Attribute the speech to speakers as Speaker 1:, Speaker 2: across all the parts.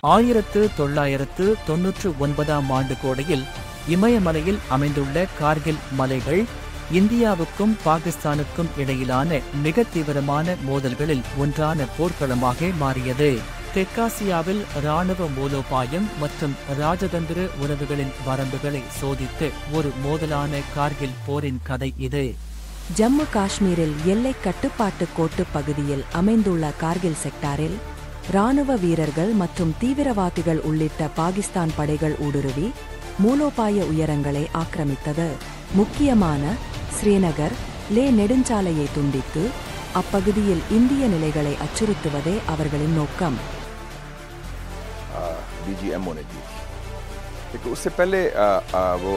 Speaker 1: 1999ஆம் ஆண்டு கோடையில் இமயமலையில் அமைந்துள்ள கார்கில் மலைகள் இந்தியாவுக்கும் பாகிஸ்தானுக்கும் இடையிலான மிக தீவிரமான மோதல்களில் ஒன்றான போர்க்களமாக மாறியது. தெற்காசியாவில் இராணுவ மூலோபாயம் மற்றும் ராஜதந்திர உறவுகளின் வரம்புகளை சோதித்து ஒரு மோதலான கார்கில் போரின் கதை இது.
Speaker 2: ஜம்மு காஷ்மீரில் எல்லை கட்டுப்பாட்டு கோட்டு பகுதியில் அமைந்துள்ள கார்கில் செக்டாரில் இராணுவ வீரர்கள் மற்றும் தீவிரவாதிகள் உள்ளிட்ட பாகிஸ்தான் படைகள் ஊடுருவி மூலோபாய உயரங்களை ஆக்கிரமித்தது. முக்கியமான ஸ்ரீநகர் லே நெடுஞ்சாலையை துண்டித்து அப்பகுதியில் இந்திய நிலைகளை அச்சுறுத்துவதே அவர்களின் நோக்கம்.
Speaker 3: DGMO ने दी थी। उससे पहले वो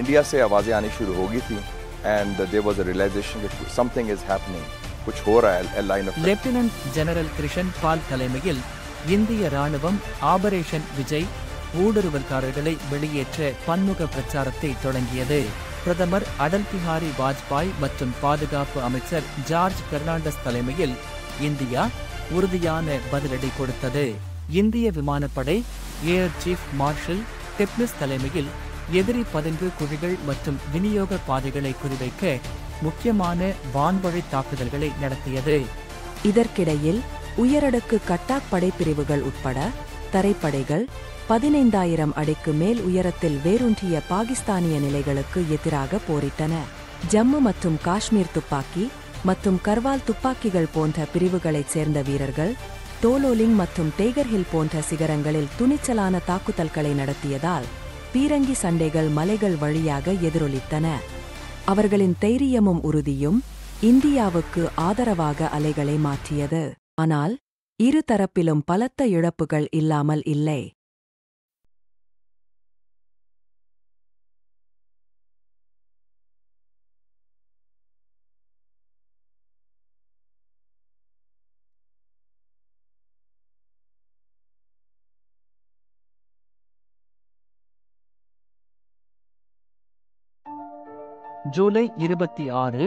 Speaker 3: इंडिया से आवाज़ें आनी शुरू हो गई थी and there was a realization that something is happening, कुछ हो रहा है line of.
Speaker 1: Lieutenant general Krishan Pal தலைமையில் இந்திய ராணுவம் ஆபரேஷன் விஜய் ஊடுருவல்காரர்களை வெளியேற்ற பன்முக பிரச்சாரத்தை தொடங்கியது. பிரதமர் அடல் பிஹாரி வாஜ்பாய் மற்றும் பாதுகாப்பு அமைச்சர் ஜார்ஜ் பெர்னாண்டஸ் தலைமையில் இந்தியா உறுதியான பதிலடி கொடுத்தது. இந்திய விமானப்படை ஏர் சீஃப் மார்ஷல் டெப்னிஸ் தலைமையில் எதிரி பதுங்கு குழிகள் மற்றும் விநியோக பாதைகளை குறிவைக்க முக்கியமான வான்வழி தாக்குதல்களை நடத்தியது.
Speaker 2: இதற்கிடையில் உயரடுக்கு கட்டாக் படைப்பிரிவுகள் உட்பட தரைப்படைகள் 15,000 அடிக்கு மேல் உயரத்தில் வேரூன்றிய பாகிஸ்தானிய நிலைகளுக்கு எதிராக போரிட்டன. ஜம்மு மற்றும் காஷ்மீர் துப்பாக்கி மற்றும் கர்வால் துப்பாக்கிகள் போன்ற பிரிவுகளைச் சேர்ந்த வீரர்கள் தோலோலிங் மற்றும் டேகர் ஹில் போன்ற சிகரங்களில் துணிச்சலான தாக்குதல்களை நடத்தியதால் பீரங்கி சண்டைகள் மலைகள் வழியாக எதிரொலித்தன. அவர்களின் தைரியமும் உறுதியும் இந்தியாவுக்கு ஆதரவாக அலைகளை மாற்றியது. ஆனால் இரு தரப்பிலும் பலத்த இழப்புகள் இல்லாமல் இல்லை.
Speaker 1: ஜூலை 26,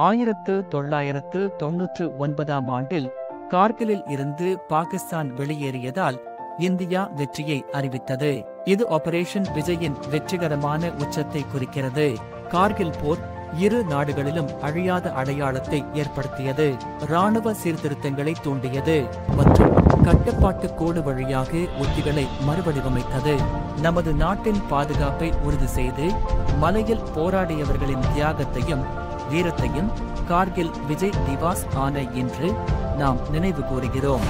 Speaker 1: 1999ஆம் ஆண்டில் கார்கிலில் இருந்து பாகிஸ்தான் வெளியேறியதால் இந்தியா வெற்றியை அறிவித்தது. இது ஆபரேஷன் விஜயின் வெற்றிகரமான உச்சத்தை குறிக்கிறது. கார்கில் போர் இரு நாடுகளிலும் அழியாத அடையாளத்தை ஏற்படுத்தியது, இராணுவ சீர்திருத்தங்களை தூண்டியது மற்றும் கட்டுப்பாட்டு கோடு வழியாக உத்திகளை மறுவடிவமைத்தது. நமது நாட்டின் பாதுகாப்பை உறுதி செய்து மலையில் போராடியவர்களின் தியாகத்தையும் வீரத்தையும் கார்கில் விஜய் திவாஸ் ஆன இன்று நாம் நினைவு கூறுகிறோம்.